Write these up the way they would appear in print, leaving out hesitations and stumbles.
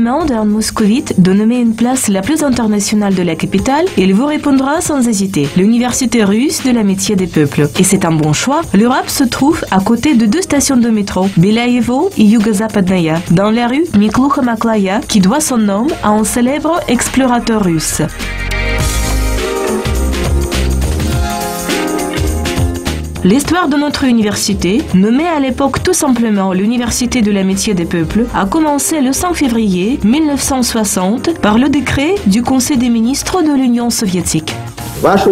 demande à un moscovite de nommer une place la plus internationale de la capitale, il vous répondra sans hésiter, l'Université russe de l'amitié des peuples. Et c'est un bon choix, l'Europe se trouve à côté de 2 stations de métro, Belayevo et Yugo-Zapadnaya, dans la rue Miklucha-Maklaya, qui doit son nom à un célèbre explorateur russe. L'histoire de notre université, nommée à l'époque tout simplement l'Université de l'amitié des peuples, a commencé le 5 février 1960 par le décret du Conseil des ministres de l'Union soviétique. Votre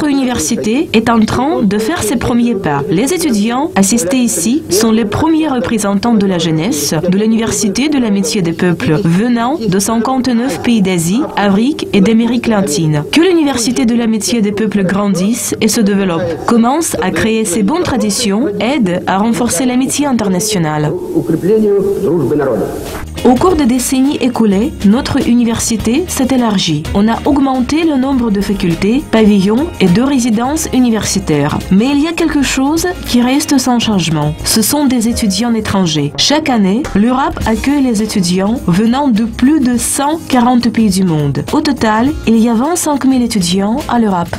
université est en train de faire ses premiers pas. Les étudiants assistés ici sont les premiers représentants de la jeunesse de l'Université de l'amitié des peuples, venant de 59 pays d'Asie, Afrique et d'Amérique latine. Que l'Université de l'amitié des peuples grandisse et se développe, commence à créer ses bonnes traditions, aide à renforcer l'amitié internationale. Au cours des décennies écoulées, notre université s'est élargie. On a augmenté le nombre de facultés, pavillons et de résidences universitaires. Mais il y a quelque chose qui reste sans changement. Ce sont des étudiants étrangers. Chaque année, l'Europe accueille les étudiants venant de plus de 140 pays du monde. Au total, il y a 25 000 étudiants à l'Europe.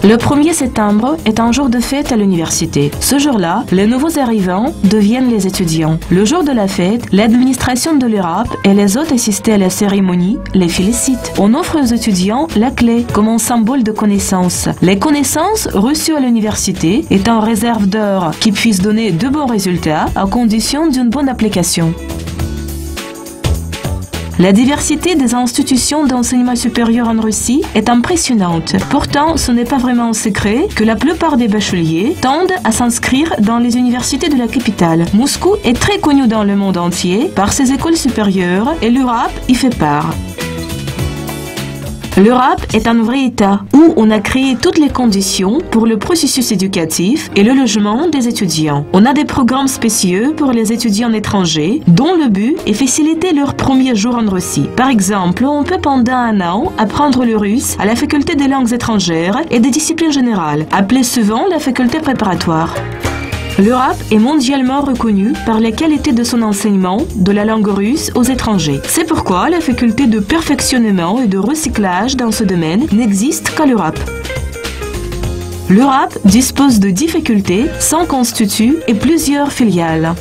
Le 1er septembre est un jour de fête à l'université. Ce jour-là, les nouveaux arrivants deviennent les étudiants. Le jour de la fête, l'administration de l'Europe et les hôtes assistés à la cérémonie les félicitent. On offre aux étudiants la clé comme un symbole de connaissance. Les connaissances reçues à l'université est en réserve d'or qui puisse donner de bons résultats à condition d'une bonne application. La diversité des institutions d'enseignement supérieur en Russie est impressionnante. Pourtant, ce n'est pas vraiment un secret que la plupart des bacheliers tendent à s'inscrire dans les universités de la capitale. Moscou est très connu dans le monde entier par ses écoles supérieures et l'Europe y fait part. L'Europe est un vrai État où on a créé toutes les conditions pour le processus éducatif et le logement des étudiants. On a des programmes spéciaux pour les étudiants étrangers dont le but est faciliter leur premier jour en Russie. Par exemple, on peut pendant 1 an apprendre le russe à la faculté des langues étrangères et des disciplines générales, appelée souvent la faculté préparatoire. L'Europe est mondialement reconnue par la qualité de son enseignement de la langue russe aux étrangers. C'est pourquoi la faculté de perfectionnement et de recyclage dans ce domaine n'existe qu'à l'Europe. L'Europe dispose de 10 facultés, 5 instituts et plusieurs filiales.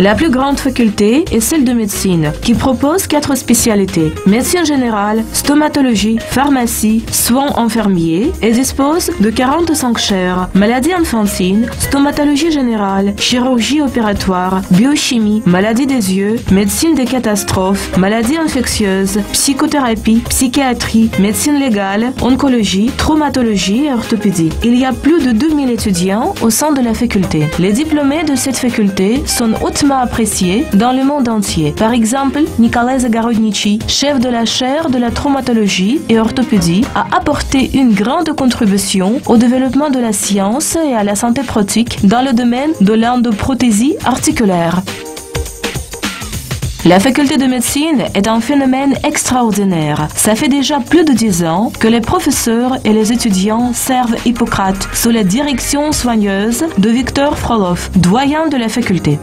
La plus grande faculté est celle de médecine, qui propose 4 spécialités. Médecine générale, stomatologie, pharmacie, soins infirmiers et dispose de 45 chaires. Maladie infantile, stomatologie générale, chirurgie opératoire, biochimie, maladie des yeux, médecine des catastrophes, maladies infectieuses, psychothérapie, psychiatrie, médecine légale, oncologie, traumatologie et orthopédie. Il y a plus de 2000 étudiants au sein de la faculté. Les diplômés de cette faculté sont hautement apprécié dans le monde entier. Par exemple, Nikolai Zagorodnichi, chef de la chaire de la traumatologie et orthopédie, a apporté une grande contribution au développement de la science et à la santé pratique dans le domaine de l'endoprothésie articulaire. La faculté de médecine est un phénomène extraordinaire. Ça fait déjà plus de 10 ans que les professeurs et les étudiants servent Hippocrate sous la direction soigneuse de Victor Frolov, doyen de la faculté.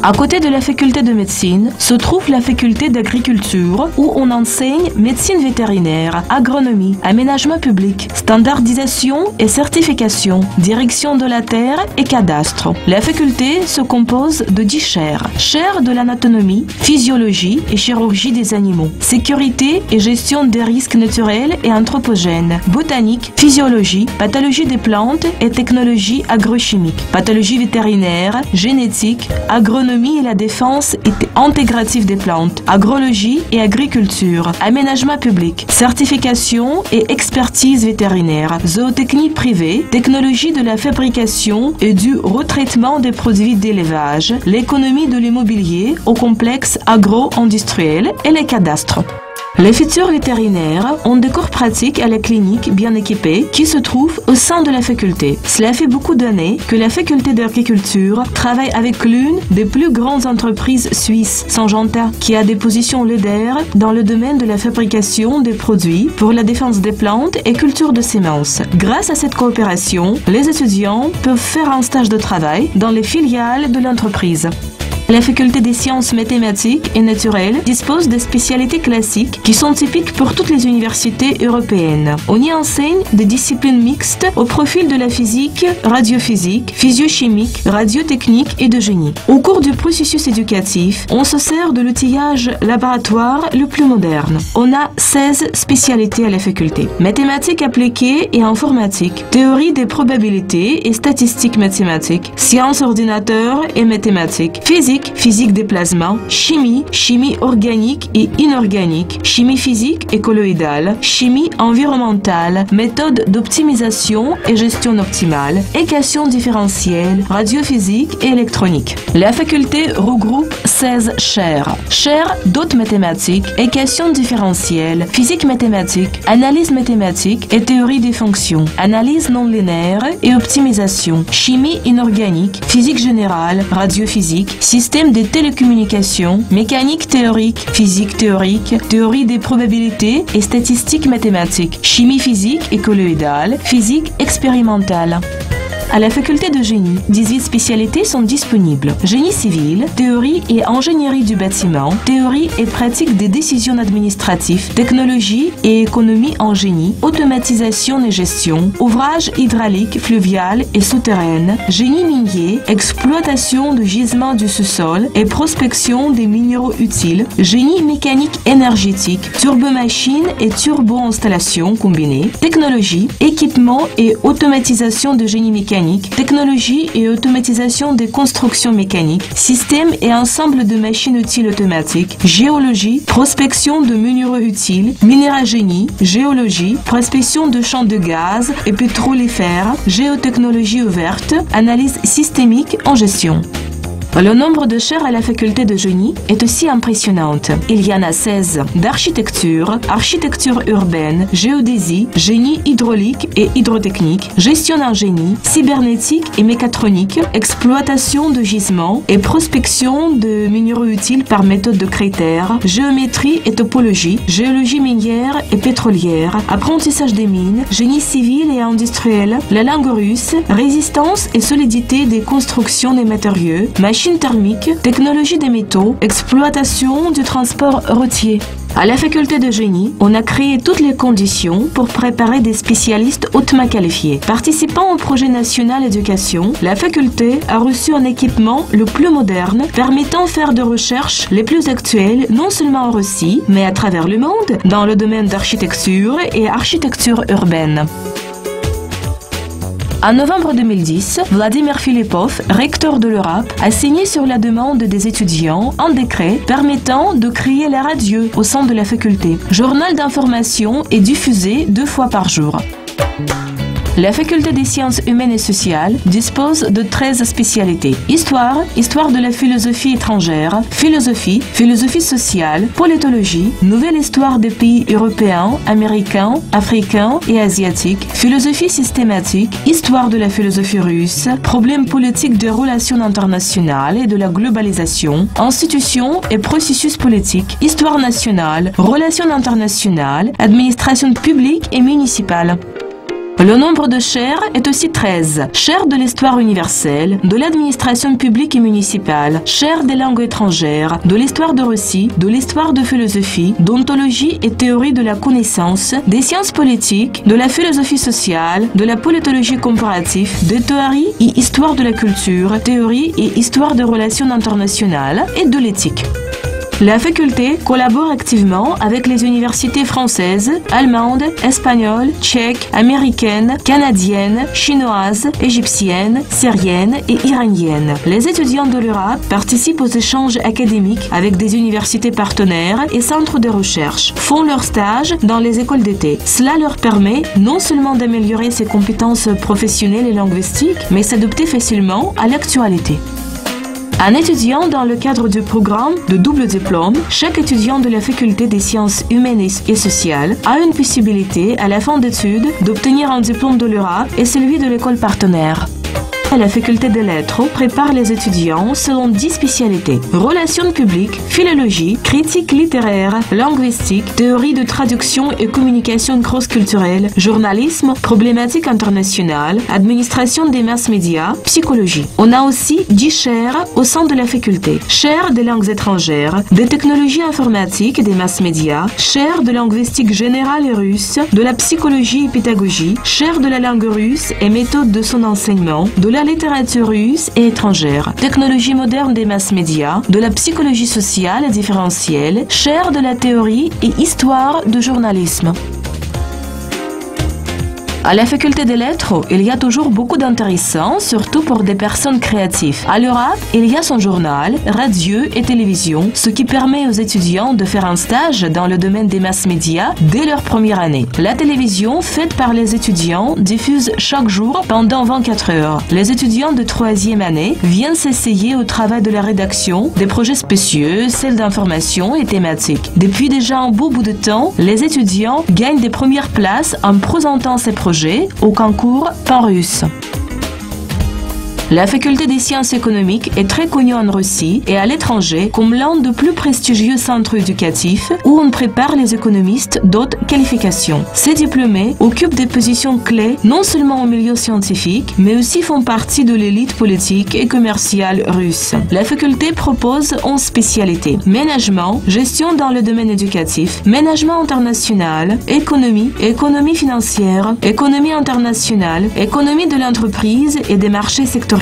À côté de la faculté de médecine se trouve la faculté d'agriculture où on enseigne médecine vétérinaire, agronomie, aménagement public, standardisation et certification, direction de la terre et cadastre. La faculté se compose de 10 chaires. Chaire de l'anatomie, physiologie et chirurgie des animaux, sécurité et gestion des risques naturels et anthropogènes, botanique, physiologie, pathologie des plantes et technologie agrochimique, pathologie vétérinaire, génétique, agronomie et la défense intégrative des plantes, agrologie et agriculture, aménagement public, certification et expertise vétérinaire, zootechnie privée, technologie de la fabrication et du retraitement des produits d'élevage, l'économie de l'immobilier au complexe agro-industriel et les cadastres. Les futurs vétérinaires ont des cours pratiques à la clinique bien équipés qui se trouvent au sein de la faculté. Cela fait beaucoup d'années que la faculté d'agriculture travaille avec l'une des plus grandes entreprises suisses, Syngenta, qui a des positions leaders dans le domaine de la fabrication des produits pour la défense des plantes et culture de semences. Grâce à cette coopération, les étudiants peuvent faire un stage de travail dans les filiales de l'entreprise. La faculté des sciences mathématiques et naturelles dispose des spécialités classiques qui sont typiques pour toutes les universités européennes. On y enseigne des disciplines mixtes au profil de la physique, radiophysique, physiochimique, radiotechnique et de génie. Au cours du processus éducatif, on se sert de l'outillage laboratoire le plus moderne. On a 16 spécialités à la faculté. Mathématiques appliquées et informatique, théorie des probabilités et statistiques mathématiques, sciences ordinateurs et mathématiques, physique des plasmas, chimie organique et inorganique, chimie physique et colloïdale, chimie environnementale, méthode d'optimisation et gestion optimale, équations différentielles, radiophysique et électronique. La faculté regroupe 16 chaires. Chaires d'autres mathématiques, équations différentielles, physique mathématique, analyse mathématique et théorie des fonctions, analyse non linéaire et optimisation, chimie inorganique, physique générale, radiophysique, système des télécommunications, mécanique théorique, physique théorique, théorie des probabilités et statistiques mathématiques, chimie physique et colloïdale, physique expérimentale. À la faculté de génie, 18 spécialités sont disponibles. Génie civil, théorie et ingénierie du bâtiment, théorie et pratique des décisions administratives, technologie et économie en génie, automatisation et gestion, ouvrage hydraulique, fluvial et souterraine, génie minier, exploitation de gisements du sous-sol et prospection des minéraux utiles, génie mécanique énergétique, turbomachine et turbo-installation combinée, technologie, équipement et automatisation de génie mécanique, technologie et automatisation des constructions mécaniques, systèmes et ensemble de machines utiles automatiques, géologie, prospection de minéraux utiles, minéragénie, géologie, prospection de champs de gaz et pétrolifères, géotechnologie ouverte, analyse systémique en gestion. Le nombre de chaires à la faculté de génie est aussi impressionnant. Il y en a 16 d'architecture, architecture urbaine, géodésie, génie hydraulique et hydrotechnique, gestion en génie, cybernétique et mécatronique, exploitation de gisements et prospection de minéraux utiles par méthode de critères, géométrie et topologie, géologie minière et pétrolière, apprentissage des mines, génie civil et industriel, la langue russe, résistance et solidité des constructions des matériaux, machines thermique, technologie des métaux, exploitation du transport routier. À la faculté de génie, on a créé toutes les conditions pour préparer des spécialistes hautement qualifiés. Participant au projet national éducation, la faculté a reçu un équipement le plus moderne, permettant de faire des recherches les plus actuelles, non seulement en Russie, mais à travers le monde, dans le domaine d'architecture et architecture urbaine. En novembre 2010, Vladimir Filipov, recteur de l'Europe, a signé sur la demande des étudiants un décret permettant de créer la radio au sein de la faculté. Journal d'information est diffusé 2 fois par jour. La faculté des sciences humaines et sociales dispose de 13 spécialités. Histoire de la philosophie étrangère, philosophie sociale, politologie, nouvelle histoire des pays européens, américains, africains et asiatiques, philosophie systématique, histoire de la philosophie russe, problèmes politiques des relations internationales et de la globalisation, institutions et processus politiques, histoire nationale, relations internationales, administration publique et municipale. Le nombre de chaires est aussi 13. Chaire de l'histoire universelle, de l'administration publique et municipale, chaire des langues étrangères, de l'histoire de Russie, de l'histoire de philosophie, d'ontologie et théorie de la connaissance, des sciences politiques, de la philosophie sociale, de la politologie comparative, de théorie et histoire de la culture, théorie et histoire des relations internationales et de l'éthique. La faculté collabore activement avec les universités françaises, allemandes, espagnoles, tchèques, américaines, canadiennes, chinoises, égyptiennes, syriennes et iraniennes. Les étudiants de l'Europe participent aux échanges académiques avec des universités partenaires et centres de recherche, font leurs stages dans les écoles d'été. Cela leur permet non seulement d'améliorer ses compétences professionnelles et linguistiques, mais s'adapter facilement à l'actualité. En étudiant dans le cadre du programme de double diplôme, chaque étudiant de la faculté des sciences humaines et sociales a une possibilité à la fin d'études d'obtenir un diplôme de l'URAP et celui de l'école partenaire. La faculté des lettres prépare les étudiants selon 10 spécialités: relations publiques, philologie, critique littéraire, linguistique, théorie de traduction et communication cross-culturelle, journalisme, problématiques internationales, administration des masses médias, psychologie. On a aussi 10 chaires au sein de la faculté: chaire des langues étrangères, des technologies informatiques et des masses médias, chaire de linguistique générale et russe, de la psychologie et pédagogie, chaire de la langue russe et méthode de son enseignement, de la littérature russe et étrangère, technologie moderne des masses médias, de la psychologie sociale et différentielle, chaire de la théorie et histoire du journalisme. À la faculté des lettres, il y a toujours beaucoup d'intéressants, surtout pour des personnes créatives. À l'URAP, il y a son journal, radio et télévision, ce qui permet aux étudiants de faire un stage dans le domaine des masses médias dès leur première année. La télévision, faite par les étudiants, diffuse chaque jour pendant 24 heures. Les étudiants de 3e année viennent s'essayer au travail de la rédaction, des projets spéciaux, celles d'information et thématiques. Depuis déjà un beau bout de temps, les étudiants gagnent des premières places en présentant ces projets au concours pan-russe. La faculté des sciences économiques est très connue en Russie et à l'étranger comme l'un des plus prestigieux centres éducatifs où on prépare les économistes d'autres qualifications. Ces diplômés occupent des positions clés non seulement au milieu scientifique, mais aussi font partie de l'élite politique et commerciale russe. La faculté propose 11 spécialités: management, gestion dans le domaine éducatif, management international, économie, économie financière, économie internationale, économie de l'entreprise et des marchés sectoriels,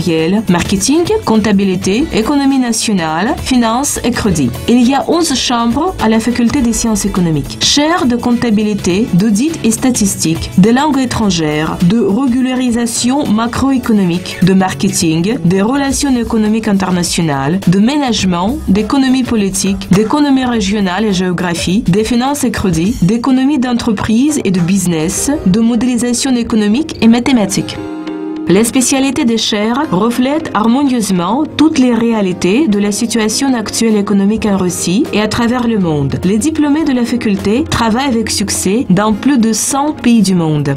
marketing, comptabilité, économie nationale, finance et crédit. Il y a 11 chambres à la faculté des sciences économiques: chaire de comptabilité, d'audit et statistique, de langues étrangères, de régularisation macroéconomique, de marketing, des relations économiques internationales, de management, d'économie politique, d'économie régionale et géographie, des finances et crédit, d'économie d'entreprise et de business, de modélisation économique et mathématiques. Les spécialités des chaires reflètent harmonieusement toutes les réalités de la situation actuelle économique en Russie et à travers le monde. Les diplômés de la faculté travaillent avec succès dans plus de 100 pays du monde.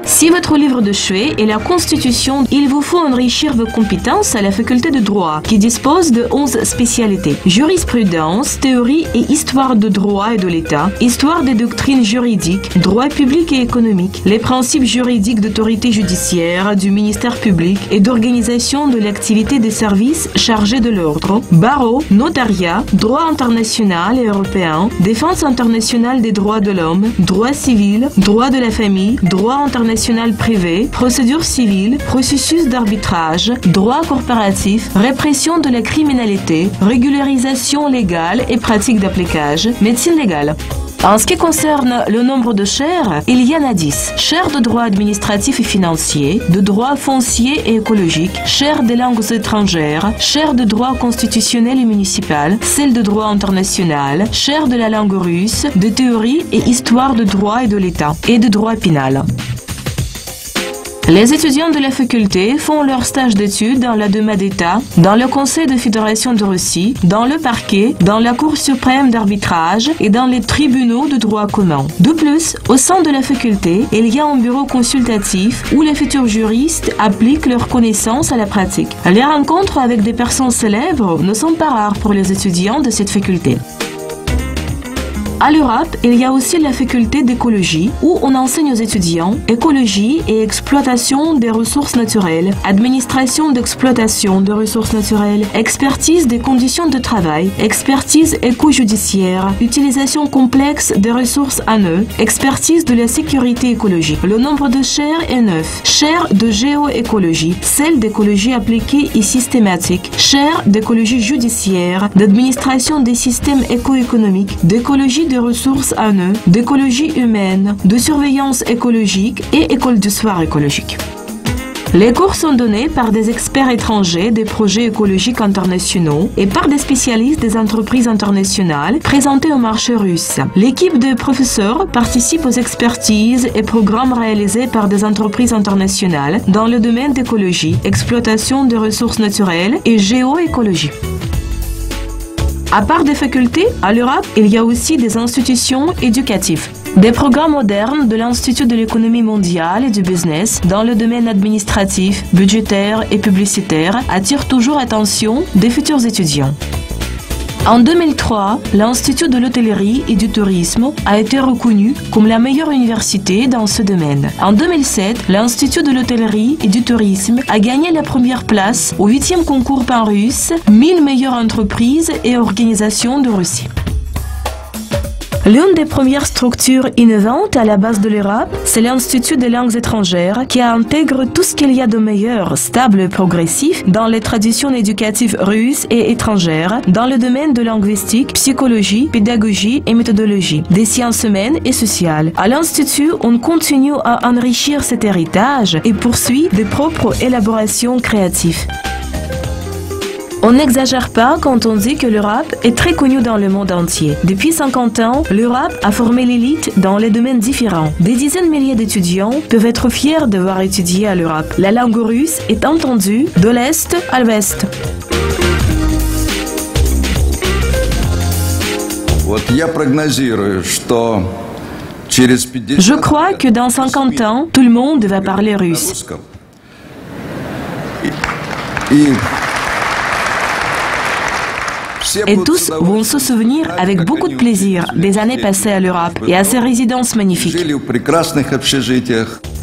Si votre livre de chevet est la Constitution, il vous faut enrichir vos compétences à la faculté de droit, qui dispose de 11 spécialités: jurisprudence, théorie et histoire de droit et de l'État, histoire des doctrines juridiques, droit public et économique, les principes juridiques d'autorité judiciaire, du ministère public et d'organisation de l'activité des services chargés de l'ordre, barreau, notariat, droit international et européen, défense internationale des droits de l'homme, droit civil, droit de la famille, droit international privé, procédure civile, processus d'arbitrage, droit corporatif, répression de la criminalité, régularisation légale et pratique d'application, médecine légale. En ce qui concerne le nombre de chaires, il y en a 10. Chaire de droit administratif et financier, de droit foncier et écologique, chaire des langues étrangères, chaire de droit constitutionnel et municipal, celle de droit international, chaire de la langue russe, de théorie et histoire de droit et de l'État, et de droit pénal. Les étudiants de la faculté font leur stage d'études dans la Duma d'État, dans le Conseil de fédération de Russie, dans le parquet, dans la Cour suprême d'arbitrage et dans les tribunaux de droit commun. De plus, au sein de la faculté, il y a un bureau consultatif où les futurs juristes appliquent leurs connaissances à la pratique. Les rencontres avec des personnes célèbres ne sont pas rares pour les étudiants de cette faculté. À l'URAP, il y a aussi la faculté d'écologie où on enseigne aux étudiants écologie et exploitation des ressources naturelles, administration d'exploitation de ressources naturelles, expertise des conditions de travail, expertise éco-judiciaire, utilisation complexe des ressources en eau, expertise de la sécurité écologique. Le nombre de chaires est 9. Chaire de géoécologie, celle d'écologie appliquée et systématique, chaire d'écologie judiciaire, d'administration des systèmes éco-économiques, d'écologie des ressources en eau, d'écologie humaine, de surveillance écologique et école du soir écologique. Les cours sont donnés par des experts étrangers des projets écologiques internationaux et par des spécialistes des entreprises internationales présentées au marché russe. L'équipe de professeurs participe aux expertises et programmes réalisés par des entreprises internationales dans le domaine d'écologie, exploitation des ressources naturelles et géoécologie. À part des facultés, à l'Europe, il y a aussi des institutions éducatives. Des programmes modernes de l'Institut de l'économie mondiale et du business dans le domaine administratif, budgétaire et publicitaire attirent toujours l'attention des futurs étudiants. En 2003, l'Institut de l'hôtellerie et du tourisme a été reconnu comme la meilleure université dans ce domaine. En 2007, l'Institut de l'hôtellerie et du tourisme a gagné la première place au 8e concours pan-russe 1000 meilleures entreprises et organisations de Russie. L'une des premières structures innovantes à la base de l'Europe, c'est l'Institut des langues étrangères qui intègre tout ce qu'il y a de meilleur, stable et progressif dans les traditions éducatives russes et étrangères, dans le domaine de linguistique, psychologie, pédagogie et méthodologie, des sciences humaines et sociales. À l'Institut, on continue à enrichir cet héritage et poursuit des propres élaborations créatives. On n'exagère pas quand on dit que l'Europe est très connue dans le monde entier. Depuis 50 ans, l'Europe a formé l'élite dans les domaines différents. Des dizaines de milliers d'étudiants peuvent être fiers d'avoir étudié à l'Europe. La langue russe est entendue de l'Est à l'Ouest. Je crois que dans 50 ans, tout le monde va parler russe. Et tous vont se souvenir avec beaucoup de plaisir des années passées à l'Europe et à ses résidences magnifiques.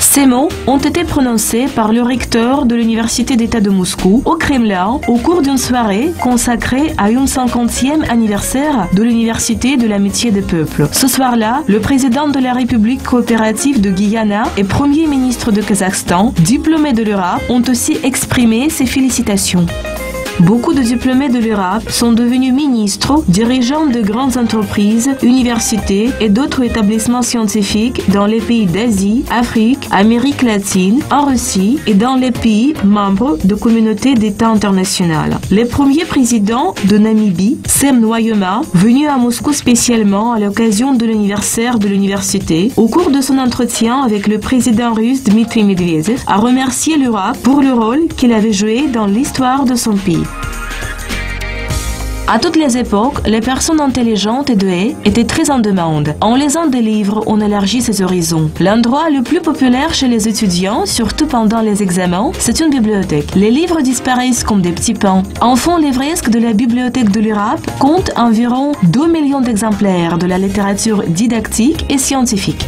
Ces mots ont été prononcés par le recteur de l'Université d'État de Moscou au Kremlin au cours d'une soirée consacrée à un 50e anniversaire de l'Université de l'Amitié des Peuples. Ce soir-là, le président de la République coopérative de Guyana et premier ministre de Kazakhstan, diplômés de l'Europe, ont aussi exprimé ses félicitations. Beaucoup de diplômés de l'Europe sont devenus ministres, dirigeants de grandes entreprises, universités et d'autres établissements scientifiques dans les pays d'Asie, Afrique, Amérique latine, en Russie et dans les pays membres de communautés d'États internationales. Le premier président de Namibie, Sam Nujoma, venu à Moscou spécialement à l'occasion de l'anniversaire de l'université, au cours de son entretien avec le président russe Dmitry Medvedev, a remercié l'Europe pour le rôle qu'il avait joué dans l'histoire de son pays. À toutes les époques, les personnes intelligentes et douées étaient très en demande. En lisant des livres, on élargit ses horizons. L'endroit le plus populaire chez les étudiants, surtout pendant les examens, c'est une bibliothèque. Les livres disparaissent comme des petits pains. En fond livresque de la Bibliothèque de l'Europe compte environ 2 millions d'exemplaires de la littérature didactique et scientifique.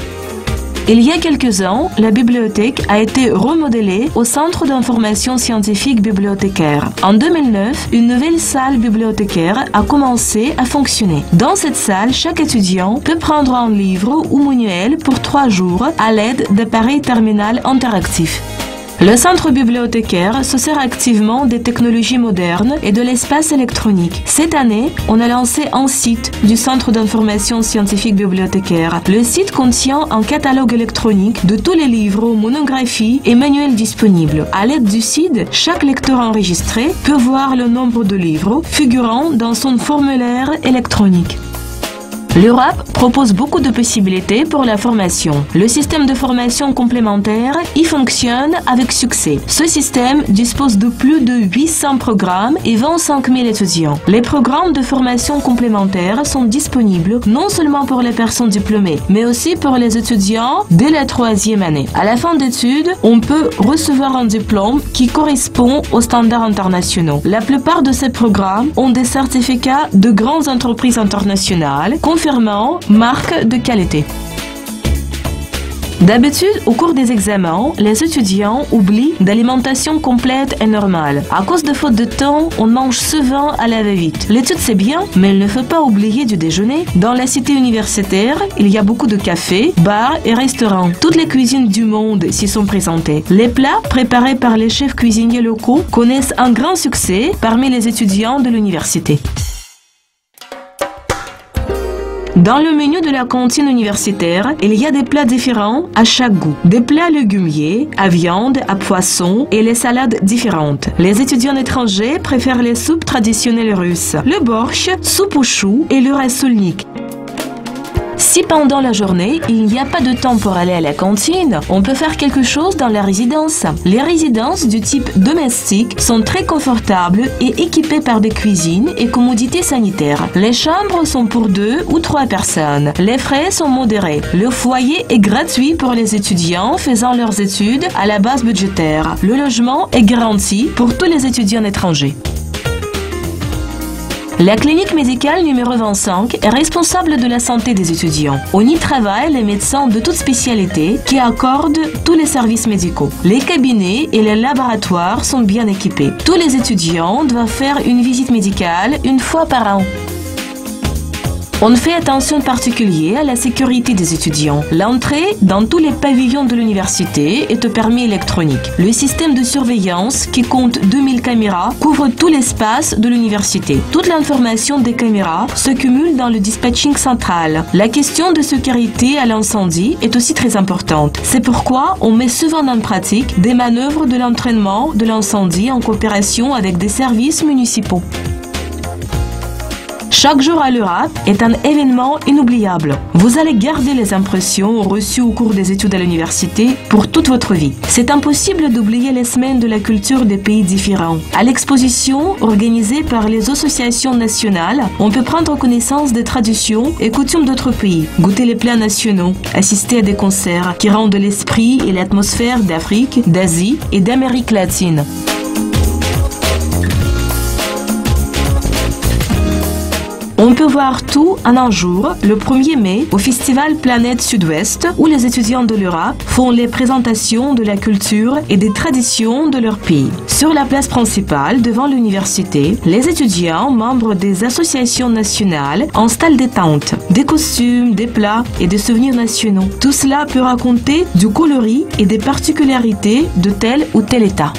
Il y a quelques ans, la bibliothèque a été remodelée au Centre d'information scientifique bibliothécaire. En 2009, une nouvelle salle bibliothécaire a commencé à fonctionner. Dans cette salle, chaque étudiant peut prendre un livre ou manuel pour 3 jours à l'aide d'appareils terminal interactifs. Le centre bibliothécaire se sert activement des technologies modernes et de l'espace électronique. Cette année, on a lancé un site du Centre d'information scientifique bibliothécaire. Le site contient un catalogue électronique de tous les livres, monographies et manuels disponibles. À l'aide du site, chaque lecteur enregistré peut voir le nombre de livres figurant dans son formulaire électronique. L'Europe propose beaucoup de possibilités pour la formation. Le système de formation complémentaire y fonctionne avec succès. Ce système dispose de plus de 800 programmes et 25 000 étudiants. Les programmes de formation complémentaire sont disponibles non seulement pour les personnes diplômées, mais aussi pour les étudiants dès la 3e année. À la fin d'études, on peut recevoir un diplôme qui correspond aux standards internationaux. La plupart de ces programmes ont des certificats de grandes entreprises internationales, confirmant marque de qualité. D'habitude, au cours des examens, les étudiants oublient d'alimentation complète et normale. À cause de faute de temps, on mange souvent à la va-vite. L'étude c'est bien, mais il ne faut pas oublier du déjeuner. Dans la cité universitaire, il y a beaucoup de cafés, bars et restaurants. Toutes les cuisines du monde s'y sont présentées. Les plats préparés par les chefs cuisiniers locaux connaissent un grand succès parmi les étudiants de l'université. Dans le menu de la cantine universitaire, il y a des plats différents à chaque goût. Des plats légumiers, à viande, à poisson et les salades différentes. Les étudiants étrangers préfèrent les soupes traditionnelles russes, le borsch, soupe aux choux et le rassolnik. Si pendant la journée, il n'y a pas de temps pour aller à la cantine, on peut faire quelque chose dans la résidence. Les résidences du type domestique sont très confortables et équipées par des cuisines et commodités sanitaires. Les chambres sont pour 2 ou 3 personnes. Les frais sont modérés. Le foyer est gratuit pour les étudiants faisant leurs études à la base budgétaire. Le logement est garanti pour tous les étudiants étrangers. La clinique médicale numéro 25 est responsable de la santé des étudiants. On y travaillent les médecins de toute spécialité qui accordent tous les services médicaux. Les cabinets et les laboratoires sont bien équipés. Tous les étudiants doivent faire une visite médicale une fois par an. On fait attention particulière à la sécurité des étudiants. L'entrée dans tous les pavillons de l'université est au permis électronique. Le système de surveillance, qui compte 2000 caméras, couvre tout l'espace de l'université. Toute l'information des caméras se cumule dans le dispatching central. La question de sécurité à l'incendie est aussi très importante. C'est pourquoi on met souvent en pratique des manœuvres de l'entraînement de l'incendie en coopération avec des services municipaux. Chaque jour à l'URAP est un événement inoubliable. Vous allez garder les impressions reçues au cours des études à l'université pour toute votre vie. C'est impossible d'oublier les semaines de la culture des pays différents. À l'exposition organisée par les associations nationales, on peut prendre connaissance des traditions et coutumes d'autres pays, goûter les plats nationaux, assister à des concerts qui rendent l'esprit et l'atmosphère d'Afrique, d'Asie et d'Amérique latine. On peut voir tout en un jour, le 1er mai, au Festival Planète Sud-Ouest, où les étudiants de l'URAP font les présentations de la culture et des traditions de leur pays. Sur la place principale, devant l'université, les étudiants, membres des associations nationales, installent des tentes, des costumes, des plats et des souvenirs nationaux. Tout cela peut raconter du coloris et des particularités de tel ou tel État.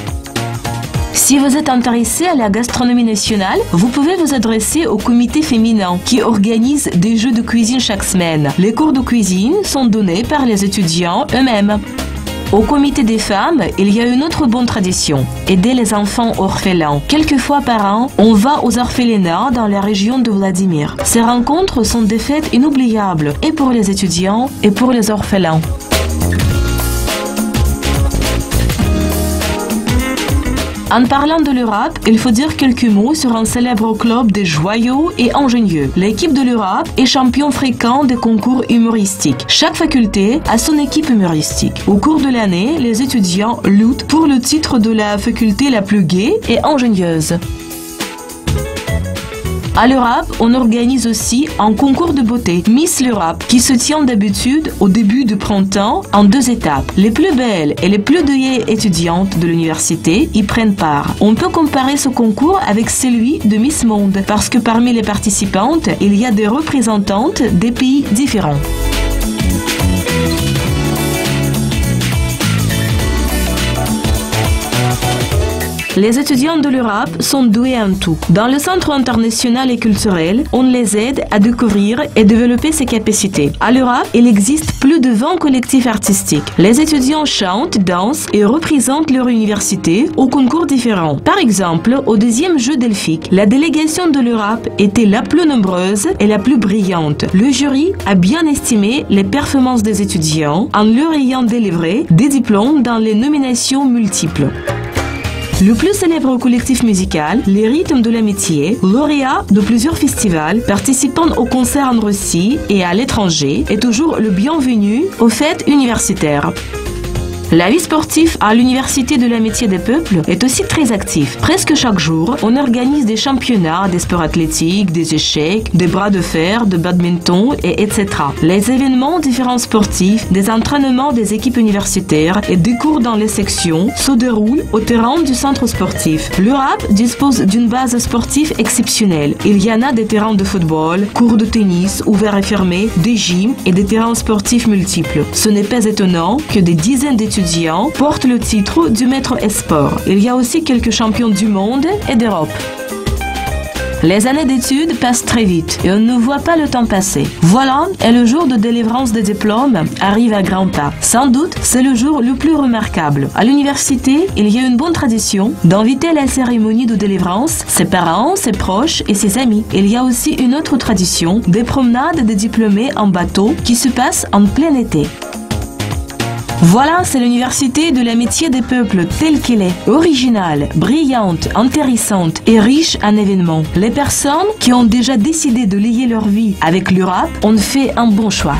Si vous êtes intéressé à la gastronomie nationale, vous pouvez vous adresser au comité féminin qui organise des jeux de cuisine chaque semaine. Les cours de cuisine sont donnés par les étudiants eux-mêmes. Au comité des femmes, il y a une autre bonne tradition, aider les enfants orphelins. Quelques fois par an, on va aux orphelinats dans la région de Vladimir. Ces rencontres sont des fêtes inoubliables, et pour les étudiants et pour les orphelins. En parlant de l'URAP, il faut dire quelques mots sur un célèbre club des joyaux et ingénieux. L'équipe de l'URAP est champion fréquent des concours humoristiques. Chaque faculté a son équipe humoristique. Au cours de l'année, les étudiants luttent pour le titre de la faculté la plus gaie et ingénieuse. À l'URAP, on organise aussi un concours de beauté, Miss l'URAP, qui se tient d'habitude au début du printemps en 2 étapes. Les plus belles et les plus douées étudiantes de l'université y prennent part. On peut comparer ce concours avec celui de Miss Monde, parce que parmi les participantes, il y a des représentantes des pays différents. Les étudiants de l'URAP sont doués en tout. Dans le Centre international et culturel, on les aide à découvrir et développer ses capacités. À l'URAP, il existe plus de 20 collectifs artistiques. Les étudiants chantent, dansent et représentent leur université aux concours différents. Par exemple, au 2e jeu delphique, la délégation de l'URAP était la plus nombreuse et la plus brillante. Le jury a bien estimé les performances des étudiants en leur ayant délivré des diplômes dans les nominations multiples. Le plus célèbre collectif musical, les Rythmes de l'Amitié, lauréat de plusieurs festivals, participant aux concerts en Russie et à l'étranger, est toujours le bienvenu aux fêtes universitaires. La vie sportive à l'Université de l'Amitié des Peuples est aussi très active. Presque chaque jour, on organise des championnats, des sports athlétiques, des échecs, des bras de fer, de badminton, etc. Les événements différents sportifs, des entraînements des équipes universitaires et des cours dans les sections se déroulent au terrain du centre sportif. L'URAP dispose d'une base sportive exceptionnelle. Il y en a des terrains de football, cours de tennis ouverts et fermés, des gyms et des terrains sportifs multiples. Ce n'est pas étonnant que des dizaines d'étudiants portent le titre du maître esport. Il y a aussi quelques champions du monde et d'Europe. Les années d'études passent très vite et on ne voit pas le temps passer. Voilà, et le jour de délivrance des diplômes arrive à grands pas. Sans doute, c'est le jour le plus remarquable. À l'université, il y a une bonne tradition d'inviter à la cérémonie de délivrance ses parents, ses proches et ses amis. Il y a aussi une autre tradition, des promenades des diplômés en bateau qui se passent en plein été. Voilà, c'est l'université de l'amitié des peuples telle qu'elle est. Originale, brillante, intéressante et riche en événements. Les personnes qui ont déjà décidé de lier leur vie avec l'Europe ont fait un bon choix.